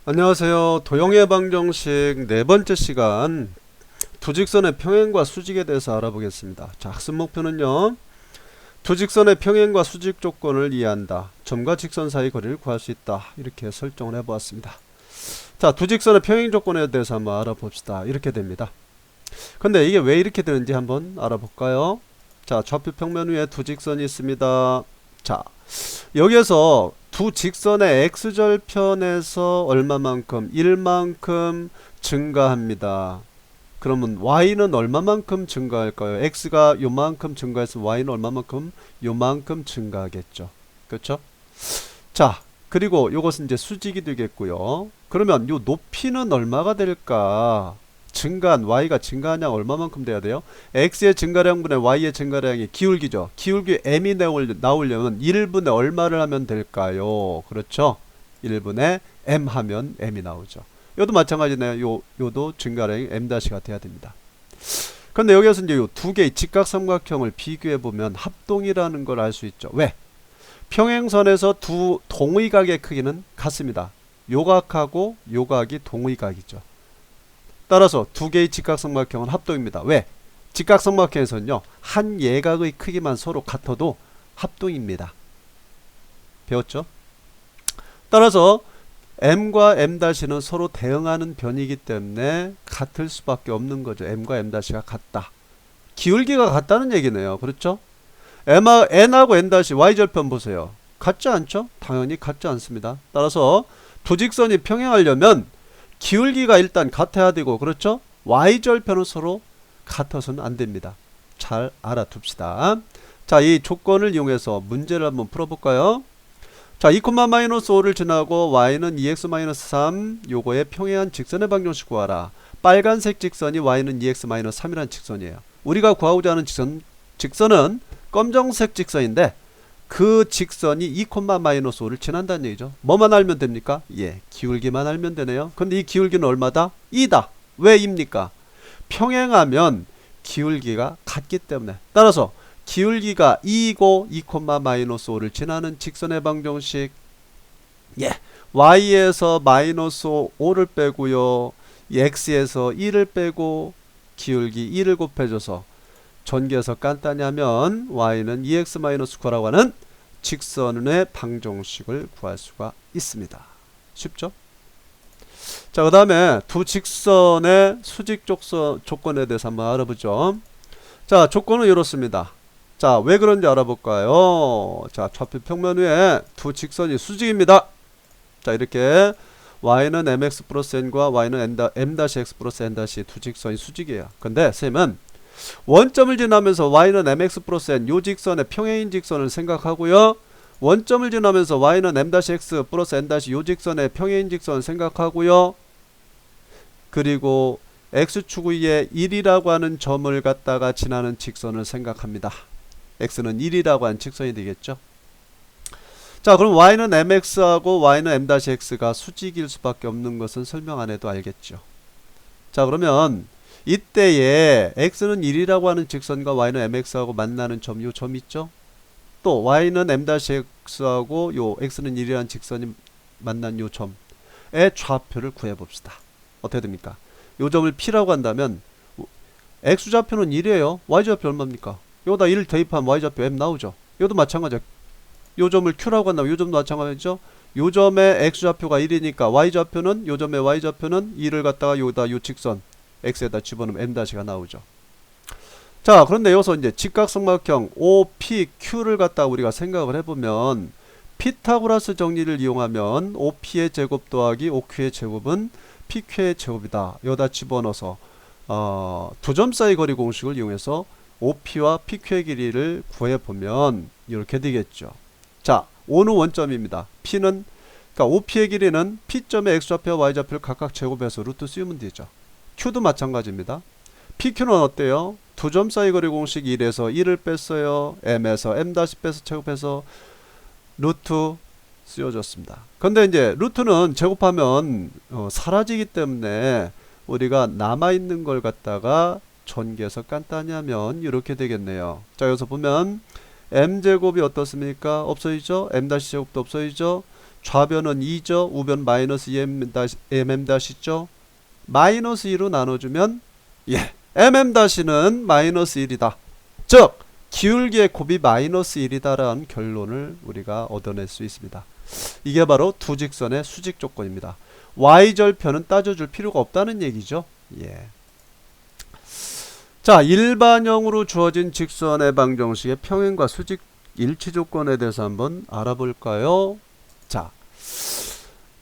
안녕하세요. 도형의 방정식 네 번째 시간 두 직선의 평행과 수직에 대해서 알아보겠습니다. 자, 학습 목표는요. 두 직선의 평행과 수직 조건을 이해한다. 점과 직선 사이 거리를 구할 수 있다. 이렇게 설정을 해보았습니다. 자, 두 직선의 평행 조건에 대해서 한번 알아봅시다. 이렇게 됩니다. 근데 이게 왜 이렇게 되는지 한번 알아볼까요? 자, 좌표 평면 위에 두 직선이 있습니다. 자, 여기에서 두 직선의 x절편에서 얼마만큼 1만큼 증가합니다. 그러면 y는 얼마만큼 증가할까요? x가 요만큼 증가했으면 y는 얼마만큼? 요만큼 증가하겠죠. 그렇죠? 자, 그리고 요것은 이제 수직이 되겠고요. 그러면 요 높이는 얼마가 될까? 증가한 y가 증가한 양 얼마만큼 돼야 돼요? x의 증가량분의 y의 증가량이 기울기죠. 기울기 m이 나오려면 1분의 얼마를 하면 될까요? 그렇죠? 1분의 m 하면 m이 나오죠. 요도 마찬가지네요. 요도 증가량이 m-가 돼야 됩니다. 근데 여기서 이제 요 두 개의 직각삼각형을 비교해 보면 합동이라는 걸 알 수 있죠. 왜? 평행선에서 두 동의각의 크기는 같습니다. 요각하고 요각이 동의각이죠. 따라서 두 개의 직각삼각형은 합동입니다. 왜? 직각삼각형에서는요, 한 예각의 크기만 서로 같아도 합동입니다. 배웠죠? 따라서 m과 m-는 서로 대응하는 변이기 때문에 같을 수밖에 없는 거죠. m과 m-가 같다. 기울기가 같다는 얘기네요. 그렇죠? n하고 n- y절편 보세요. 같지 않죠? 당연히 같지 않습니다. 따라서 두 직선이 평행하려면 기울기가 일단 같아야 되고, 그렇죠? y절편은 서로 같아서는 안 됩니다. 잘 알아둡시다. 자, 이 조건을 이용해서 문제를 한번 풀어볼까요? 자, 2,-5를 지나고 y는 2x-3 요거의 평행한 직선의 방정식 구하라. 빨간색 직선이 y는 2x-3이라는 직선이에요. 우리가 구하고자 하는 직선은 검정색 직선인데 그 직선이 2,-5를 지난다는 얘기죠. 뭐만 알면 됩니까? 예, 기울기만 알면 되네요. 근데 이 기울기는 얼마다? 2다. 왜 2입니까? 평행하면 기울기가 같기 때문에. 따라서 기울기가 2이고 2,-5를 지나는 직선의 방정식, 예, y에서 -5를 빼고요, x에서 2를 빼고 기울기 2를 곱해줘서 전개해서 간단히 하면 y는 2x-9라고 하는 직선의 방정식을 구할 수가 있습니다. 쉽죠? 자, 그 다음에 두 직선의 수직 조건에 대해서 한번 알아보죠. 자, 조건은 이렇습니다. 자, 왜 그런지 알아볼까요? 자, 좌표 평면 위에 두 직선이 수직입니다. 자, 이렇게 y는 mx 플러스 n과 y는 m-x 플러스 n- 두 직선이 수직이에요. 근데 쌤은 원점을 지나면서 y는 mx 플러스 n 요 직선의 평행인 직선을 생각하고요, 원점을 지나면서 y는 m-x 플러스 n- 요 직선의 평행인 직선을 생각하고요, 그리고 x축 위에 1이라고 하는 점을 갖다가 지나는 직선을 생각합니다. x는 1이라고 하는 직선이 되겠죠. 자, 그럼 y는 mx하고 y는 m-x가 수직일 수밖에 없는 것은 설명 안 해도 알겠죠. 자, 그러면 이때에 x는 1이라고 하는 직선과 y는 mx하고 만나는 점, 요 점 있죠? 또 y는 m-x하고 요 x는 1이라는 직선이 만난 요 점의 좌표를 구해봅시다. 어떻게 됩니까? 요 점을 p라고 한다면 x좌표는 1이에요. y좌표 얼마입니까? 여기다 1 대입하면 y좌표 m 나오죠. 요도 마찬가지야. 요 점을 q라고 한다면 요 점도 마찬가지죠. 요 점의 x좌표가 1이니까 y좌표는, 요 점의 y좌표는 2를 갖다가 여기다 요 직선 x에다 집어넣으면 m-가 나오죠. 자, 그런데 여기서 이제 직각삼각형 OPQ를 갖다가 우리가 생각을 해보면 피타고라스 정리를 이용하면 OP의 제곱 더하기 OQ의 제곱은 PQ의 제곱이다. 여기다 집어넣어서 두 점 사이 거리 공식을 이용해서 OP와 PQ의 길이를 구해보면 이렇게 되겠죠. 자, O는 원점입니다. P는, 그러니까 OP의 길이는 P점의 X좌표와 Y좌표를 각각 제곱해서 루트 씌우면 되죠. Q도 마찬가지입니다. PQ는 어때요? 두 점 사이 거리 공식 1에서 1을 뺐어요. M에서 M- 빼서 제곱해서 루트 씌워줬습니다. 근데 이제 루트는 제곱하면 사라지기 때문에 우리가 남아있는 걸 갖다가 전개해서 간단히 하면 이렇게 되겠네요. 자, 여기서 보면 m제곱이 어떻습니까? 없어지죠? m-제곱도 없어지죠? 좌변은 2죠. 우변 마이너스 mm-죠. 마이너스 2로 나눠주면 mm-는 마이너스 1이다. 즉 기울기의 곱이 마이너스 1이다라는 결론을 우리가 얻어낼 수 있습니다. 이게 바로 두 직선의 수직 조건입니다. y절편은 따져줄 필요가 없다는 얘기죠. 자, 일반형으로 주어진 직선의 방정식의 평행과 수직 일치 조건에 대해서 한번 알아볼까요? 자,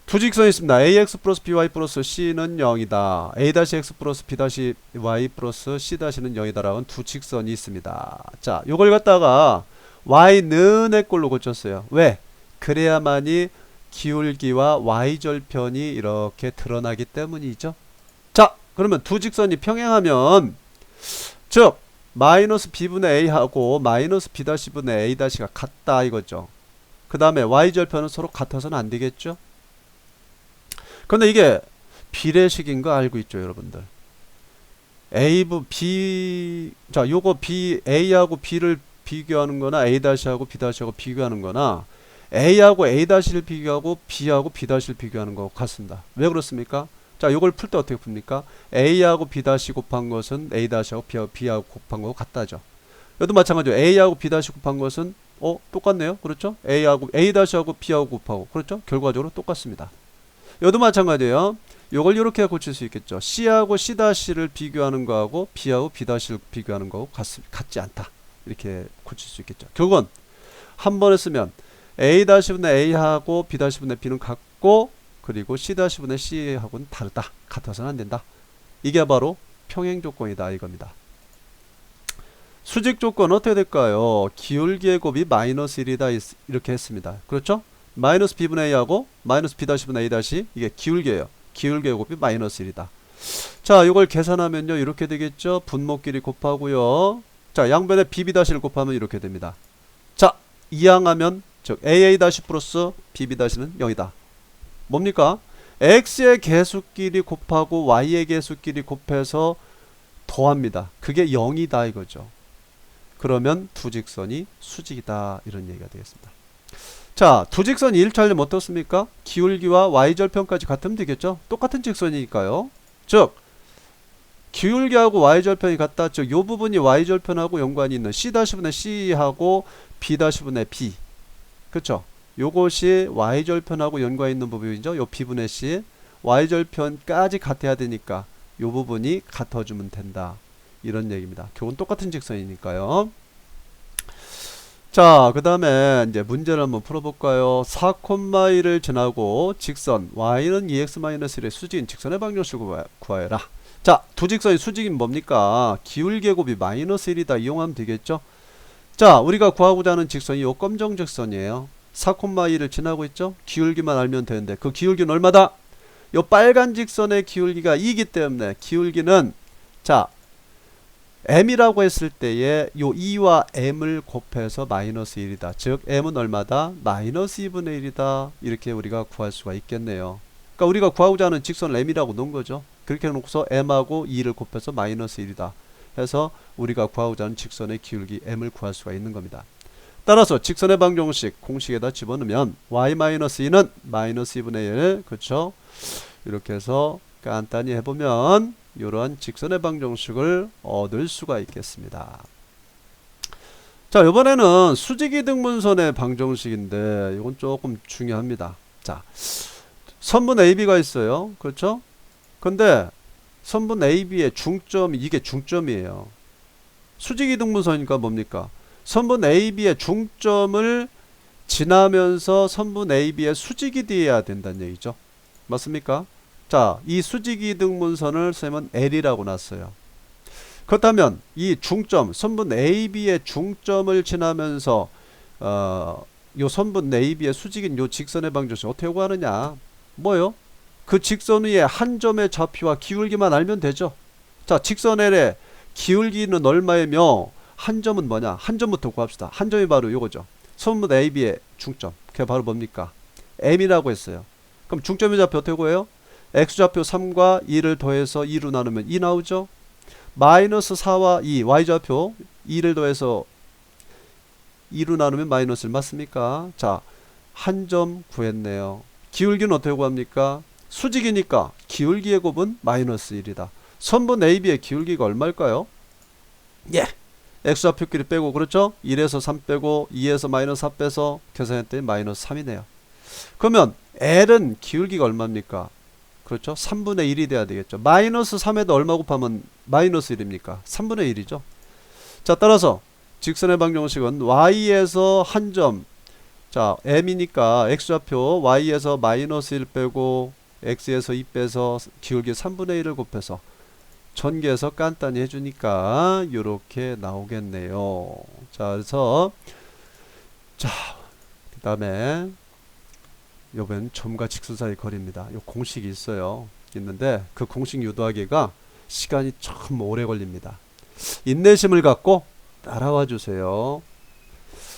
두 직선이 있습니다. ax 플러스 by 플러스 c는 0이다. a-x 플러스 b-y 플러스 c-는 0이다 라는 두 직선이 있습니다. 자, 요걸 갖다가 y는 의 꼴로 고쳤어요. 왜? 그래야만이 기울기와 y절편이 이렇게 드러나기 때문이죠. 자, 그러면 두 직선이 평행하면, 즉 마이너스 b분의 a하고 마이너스 b-분의 a-가 같다 이거죠. 그 다음에 y절편은 서로 같아서는 안 되겠죠. 근데 이게 비례식인 거 알고 있죠, 여러분들. a부 b, 자, 요거 b, a하고 b를 비교하는 거나 a-하고 b-하고 비교하는 거나 a하고 a-를 비교하고 b하고 b-를 비교하는 거 같습니다. 왜 그렇습니까? 자, 요걸 풀 때 어떻게 풉니까? a하고 b- 곱한 것은 a-하고 b하고 곱한 거하고 같다죠. 여기도 마찬가지로 a하고 b- 곱한 것은 똑같네요. 그렇죠? a하고 a-하고 b하고 곱하고, 그렇죠? 결과적으로 똑같습니다. 여기도 마찬가지예요. 요걸 이렇게 고칠 수 있겠죠. c하고 c-를 비교하는 거하고 b하고 b-를 비교하는 거하고 같지 않다. 이렇게 고칠 수 있겠죠. 결국은 한 번에 쓰면 a-분의 a하고 b-분의 b는 같고, 그리고 c-분의 c하고는 다르다. 같아서는 안 된다. 이게 바로 평행 조건이다 이겁니다. 수직 조건 어떻게 될까요? 기울기의 곱이 마이너스 1이다 이렇게 했습니다. 그렇죠? 마이너스 b분의 a하고 마이너스 b-분의 a- 이게 기울기예요. 기울기의 곱이 마이너스 1이다. 자, 이걸 계산하면요 이렇게 되겠죠. 분모끼리 곱하고요. 자, 양변에 b-를 곱하면 이렇게 됩니다. 자, 이항하면 즉 aa- 플러스 bb-는 0이다. 뭡니까? x의 개수끼리 곱하고 y의 개수끼리 곱해서 더합니다. 그게 0이다 이거죠. 그러면 두 직선이 수직이다 이런 얘기가 되겠습니다. 자, 두 직선이 일치하려면 어떻습니까? 기울기와 y절편까지 같으면 되겠죠? 똑같은 직선이니까요. 즉 기울기하고 y절편이 같다. 즉 요 부분이 y절편하고 연관이 있는 c-분의 c하고 b-분의 b. 그렇죠? 요것이 y절편하고 연관이 있는 부분이죠. 요 b분의 c. y절편까지 같아야 되니까 요 부분이 같아주면 된다. 이런 얘기입니다. 결국은 똑같은 직선이니까요. 자, 그 다음에 이제 문제를 한번 풀어볼까요? 4,2를 지나고 직선 y는 2x-1의 수직인 직선의 방정식을 구하여라. 자, 두 직선의 수직인 뭡니까? 기울기의 곱이 마이너스 1이다 이용하면 되겠죠? 자, 우리가 구하고자 하는 직선이 요 검정 직선이에요. 4,2를 지나고 있죠? 기울기만 알면 되는데 그 기울기는 얼마다? 요 빨간 직선의 기울기가 2이기 때문에 기울기는, 자, m이라고 했을 때에 요 2와 m을 곱해서 마이너스 1이다. 즉 m은 얼마다? 마이너스 2분의 1이다. 이렇게 우리가 구할 수가 있겠네요. 그러니까 우리가 구하고자 하는 직선을 m이라고 놓은 거죠. 그렇게 놓고서 m하고 2를 곱해서 마이너스 1이다 해서 우리가 구하고자 하는 직선의 기울기 m을 구할 수가 있는 겁니다. 따라서 직선의 방정식 공식에다 집어넣으면 y-2는 마이너스 2분의 1, 그렇죠? 이렇게 해서 간단히 해보면 이러한 직선의 방정식을 얻을 수가 있겠습니다. 자, 이번에는 수직이등분선의 방정식인데 이건 조금 중요합니다. 자, 선분 AB가 있어요. 그렇죠? 근데 선분 AB의 중점이, 이게 중점이에요. 수직이등분선이니까 뭡니까? 선분 AB의 중점을 지나면서 선분 AB의 수직이 되어야 된다는 얘기죠. 맞습니까? 자, 이 수직이등분선을 쌤은 L이라고 놨어요. 그렇다면 이 중점, 선분 AB의 중점을 지나면서 요 선분 AB의 수직인 요 직선의 방정식 어떻게 구하느냐? 뭐요? 그 직선 위에 한 점의 좌표와 기울기만 알면 되죠. 자, 직선 L의 기울기는 얼마이며 한 점은 뭐냐? 한 점부터 구합시다. 한 점이 바로 요거죠. 선분 AB의 중점. 그게 바로 뭡니까? M이라고 했어요. 그럼 중점의 좌표 어떻게 구해요? X좌표 3과 2를 더해서 2로 나누면 2 나오죠? 마이너스 4와 2, Y좌표 2를 더해서 2로 나누면 마이너스 1 맞습니까? 자, 한 점 구했네요. 기울기는 어떻게 구합니까? 수직이니까 기울기의 곱은 마이너스 1이다. 선분 AB의 기울기가 얼마일까요? 예. x좌표끼리 빼고 그렇죠? 1에서 3 빼고 2에서 마이너스 4 빼서 계산했더니 마이너스 3이네요. 그러면 L은 기울기가 얼마입니까? 그렇죠? 3분의 1이 돼야 되겠죠. 마이너스 3에다 얼마 곱하면 마이너스 1입니까? 3분의 1이죠. 자, 따라서 직선의 방정식은 y에서 한 점, 자 m이니까 x좌표 y에서 마이너스 1 빼고 x에서 2 빼서 기울기 3분의 1을 곱해서 전개해서 간단히 해주니까 이렇게 나오겠네요. 자, 그래서 자, 그 다음에 요번 점과 직선 사이 거리입니다. 요 공식이 있는데 그 공식 유도하기가 시간이 참 오래 걸립니다. 인내심을 갖고 따라와 주세요.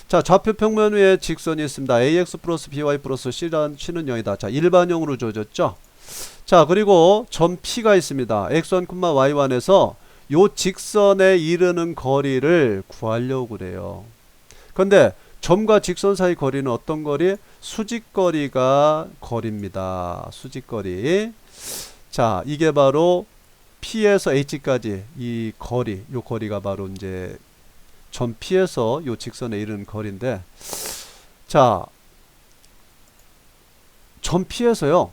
자, 좌표 평면 위에 직선이 있습니다. ax 플러스 by 플러스 c는 0이다. 자, 일반형으로 주어졌죠. 자, 그리고 점 P가 있습니다. x1, y1에서 요 직선에 이르는 거리를 구하려고 그래요. 근데 점과 직선 사이 거리는 어떤 거리? 수직거리가 거리입니다. 수직거리. 자, 이게 바로 P에서 H까지 이 거리, 요 거리가 바로 이제 점 P에서 요 직선에 이르는 거리인데, 자, 점 P에서요,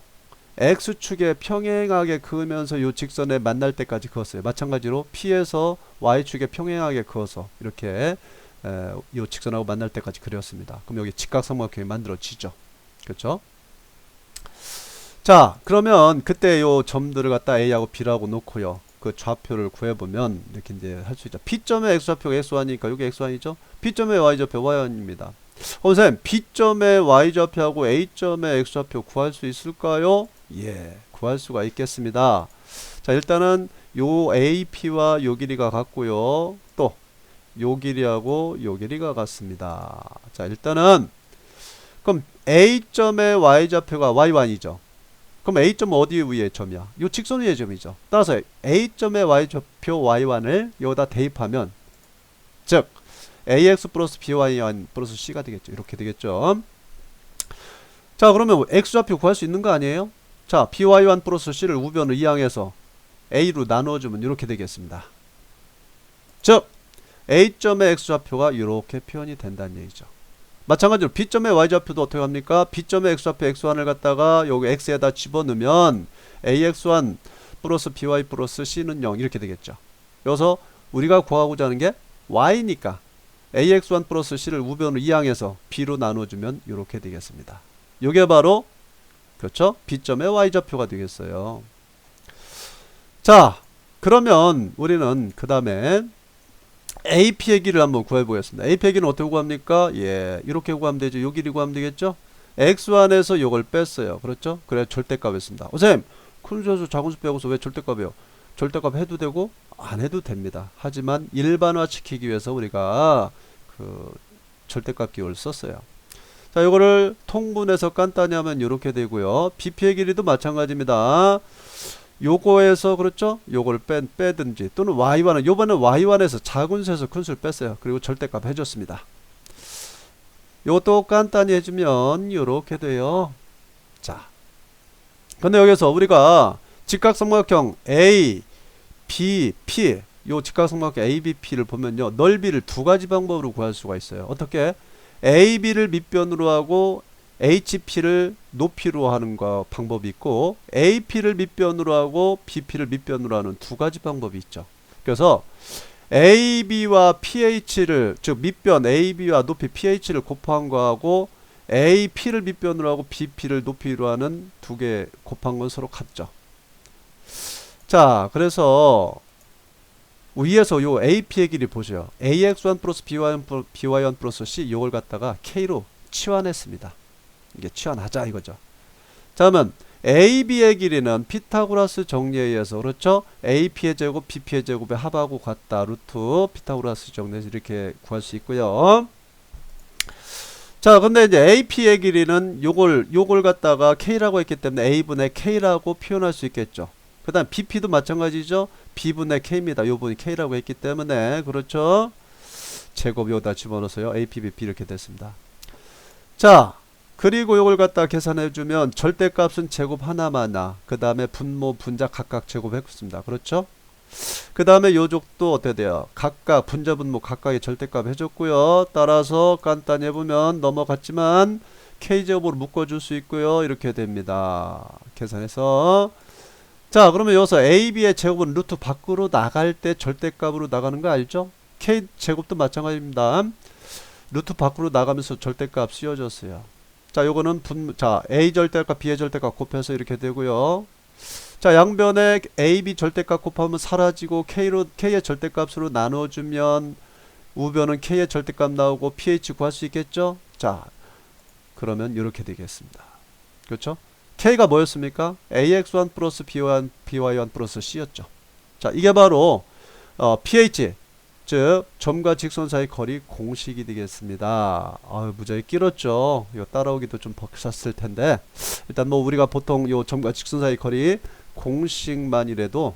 X축에 평행하게 그으면서 요 직선에 만날 때까지 그었어요. 마찬가지로 P에서 Y축에 평행하게 그어서 이렇게 요 직선하고 만날 때까지 그렸습니다. 그럼 여기 직각삼각형이 만들어지죠. 그렇죠? 자, 그러면 그때 요 점들을 갖다 A하고 B라고 놓고요. 그 좌표를 구해보면 이렇게 이제 할 수 있죠. B점의 X좌표가 X1이니까 여기 X1이죠. B점의 Y좌표 Y1입니다. 선생님, B점의 Y좌표하고 A점의 X좌표 구할 수 있을까요? 예, 구할 수가 있겠습니다. 자, 일단은 요 AP와 요 길이가 같고요. 또 요 길이하고 요 길이가 같습니다. 자, 일단은 그럼 A점의 Y좌표가 Y1이죠. 그럼 A점은 어디 위에 점이야? 요 직선 위의 점이죠. 따라서 A점의 Y좌표 Y1을 여기다 대입하면, 즉 AX 플러스 BY1 플러스 C가 되겠죠. 이렇게 되겠죠. 자, 그러면 X좌표 구할 수 있는 거 아니에요? 자, BY1 플러스 C를 우변을 이항해서 A로 나누어주면 이렇게 되겠습니다. 즉 A점의 X좌표가 이렇게 표현이 된다는 얘기죠. 마찬가지로 B점의 Y좌표도 어떻게 합니까? B점의 X좌표 X1을 갖다가 여기 X에다 집어넣으면 AX1 플러스 BY 플러스 C는 0 이렇게 되겠죠. 여기서 우리가 구하고자 하는 게 Y니까 AX1 플러스 C를 우변으로 이항해서 B로 나눠주면 이렇게 되겠습니다. 이게 바로 그렇죠? B점의 Y좌표가 되겠어요. 자, 그러면 우리는 그 다음에 AP의 길이를 한번 구해보겠습니다. AP의 길이는 어떻게 구합니까? 예, 이렇게 구하면 되죠. 요 길이 구하면 되겠죠? X1에서 요걸 뺐어요. 그렇죠? 그래 절대값이었습니다. 선생님, 큰 수에서 작은 수 빼고서 왜 절대값이에요? 절대값 해도 되고 안 해도 됩니다. 하지만 일반화 시키기 위해서 우리가 그 절대값 기호를 썼어요. 자, 요거를 통분해서 간단히 하면 이렇게 되고요. BP의 길이도 마찬가지입니다. 요거에서 그렇죠? 요걸 빼든지 또는 Y1은 요번에 Y1에서 작은 수에서 큰 수를 뺐어요. 그리고 절대값 해줬습니다. 요것도 간단히 해주면 요렇게 돼요. 자, 근데 여기서 우리가 직각삼각형 A, B, P 요 직각삼각형 A, B, P를 보면요, 넓이를 두 가지 방법으로 구할 수가 있어요. 어떻게? A, B를 밑변으로 하고 HP를 높이로 하는 거 방법이 있고, AP를 밑변으로 하고 BP를 밑변으로 하는 두 가지 방법이 있죠. 그래서 AB와 PH를, 즉 밑변 AB와 높이 PH를 곱한 거하고 AP를 밑변으로 하고 BP를 높이로 하는 두 개 곱한 건 서로 같죠. 자, 그래서 위에서 요 AP의 길이 보세요. AX1 플러스 BY1 플러스 C 요걸 갖다가 K로 치환했습니다. 이게 치환하자 이거죠. 자, 그러면 AB의 길이는 피타고라스 정리에 의해서 그렇죠? AP의 제곱, BP의 제곱의 합하고 같다. 루트 피타고라스 정리에서 이렇게 구할 수 있고요. 자, 근데 이제 AP의 길이는 요걸 갖다가 K라고 했기 때문에 A분의 K라고 표현할 수 있겠죠. 그 다음 BP도 마찬가지죠. B분의 K입니다. 요 분이 K라고 했기 때문에 그렇죠. 제곱 여기다 집어넣어서요. AP, BP 이렇게 됐습니다. 자, 그리고 요걸 갖다 계산해주면 절대값은 제곱 하나마나, 그 다음에 분모 분자 각각 제곱했습니다. 그렇죠? 그 다음에 요쪽도 어떻게 돼요? 각각 분자 분모 각각의 절대값 해줬고요. 따라서 간단히 해보면 넘어갔지만 k제곱으로 묶어줄 수 있고요. 이렇게 됩니다. 계산해서 자, 그러면 여기서 AB의 제곱은 루트 밖으로 나갈 때 절대값으로 나가는 거 알죠? k제곱도 마찬가지입니다. 루트 밖으로 나가면서 절대값 씌워졌어요. 자, 요거는 자, A 절대값, B의 절대값 곱해서 이렇게 되고요. 자, 양변에 AB 절대값 곱하면 사라지고 K의 절대값으로 나눠주면 우변은 K의 절대값 나오고 pH 구할 수 있겠죠? 자, 그러면 이렇게 되겠습니다. 그렇죠? K가 뭐였습니까? AX1 플러스 BY1 플러스 C였죠. 자, 이게 바로 pH, 즉 점과 직선 사이 거리 공식이 되겠습니다. 무지하게 길었죠. 이거 따라오기도 좀 벅찼을 텐데 일단 뭐 우리가 보통 요 점과 직선 사이 거리 공식만이라도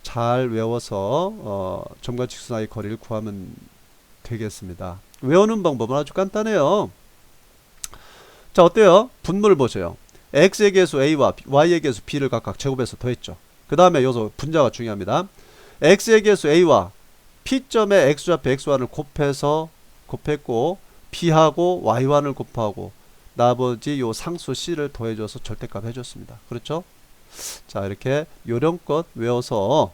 잘 외워서 점과 직선 사이 거리를 구하면 되겠습니다. 외우는 방법은 아주 간단해요. 자, 어때요? 분모를 보세요. x의 개수 a와 y의 개수 b를 각각 제곱해서 더했죠. 그 다음에 여기서 분자가 중요합니다. x의 개수 a와 P점에 x좌표 x1을 곱했고 b하고 y1을 곱하고 나머지 요 상수 c를 더해줘서 절대값 해줬습니다. 그렇죠? 자, 이렇게 요령껏 외워서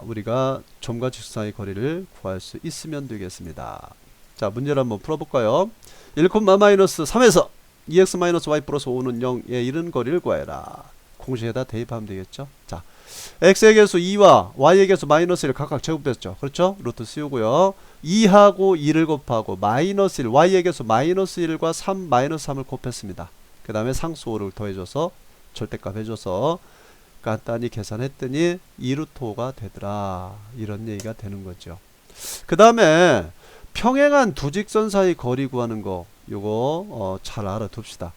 우리가 점과 직선 사이 거리를 구할 수 있으면 되겠습니다. 자, 문제를 한번 풀어볼까요? 1,-3에서 2x-y 플러스 5는 0에 이른 거리를 구해라. 공식에다 대입하면 되겠죠? 자, x의 개수 2와 y의 개수 마이너스 1을 각각 제곱했죠. 그렇죠? 루트 씌우고요. 2하고 2를 곱하고 마이너스 1, y의 개수 마이너스 1과 3 마이너스 3을 곱했습니다. 그 다음에 상수 5를 더해줘서 절대값 해줘서 간단히 계산했더니 2루트 5가 되더라. 이런 얘기가 되는 거죠. 그 다음에 평행한 두 직선 사이 거리 구하는 거 요거 잘 알아둡시다.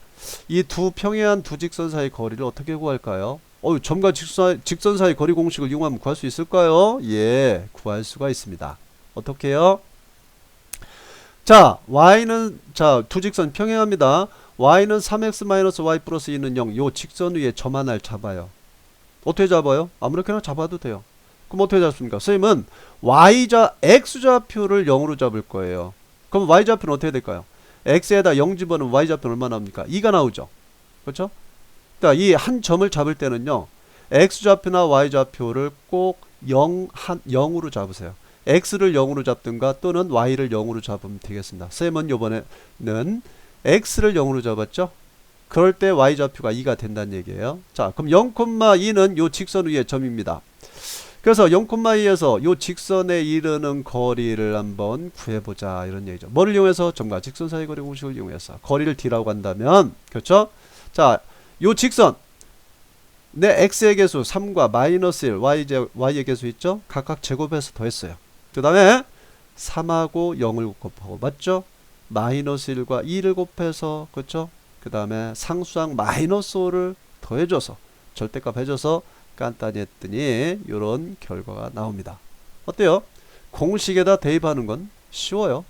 이 두 평행한 두 직선 사이 거리를 어떻게 구할까요? 점과 직선 사이 거리 공식을 이용하면 구할 수 있을까요? 예, 구할 수가 있습니다. 어떻게 해요? 자, y는 두 직선 평행합니다. y는 3x-y 플러스 2는 0. 요 직선 위에 점 하나를 잡아요. 어떻게 잡아요? 아무렇게나 잡아도 돼요. 그럼 어떻게 잡습니까? 선생님은 x좌표를 0으로 잡을 거예요. 그럼 y좌표는 어떻게 될까요? x에다 0 집어넣으면 y좌표는 얼마나 나옵니까? 2가 나오죠. 그렇죠? 그러니까 이 한 점을 잡을 때는요, x좌표나 y좌표를 꼭 0으로 잡으세요. x를 0으로 잡든가 또는 y를 0으로 잡으면 되겠습니다. 쌤은 요번에는 x를 0으로 잡았죠? 그럴 때 y좌표가 2가 된다는 얘기예요. 자, 그럼 0,2는 요 직선 위의 점입니다. 그래서 0,2에서 요 직선에 이르는 거리를 한번 구해보자, 이런 얘기죠. 뭐를 이용해서? 점과 직선 사이 거리 공식을 이용해서 거리를 d라고 한다면, 그렇죠? 자, 요 직선 내 x의 개수 3과 마이너스 1 y의 개수 있죠? 각각 제곱해서 더했어요. 그 다음에 3하고 0을 곱하고, 맞죠? 마이너스 1과 2를 곱해서, 그렇죠? 그 다음에 상수항 마이너스 5를 더해줘서 절대값 해줘서 간단히 했더니 이런 결과가 나옵니다. 어때요? 공식에다 대입하는 건 쉬워요.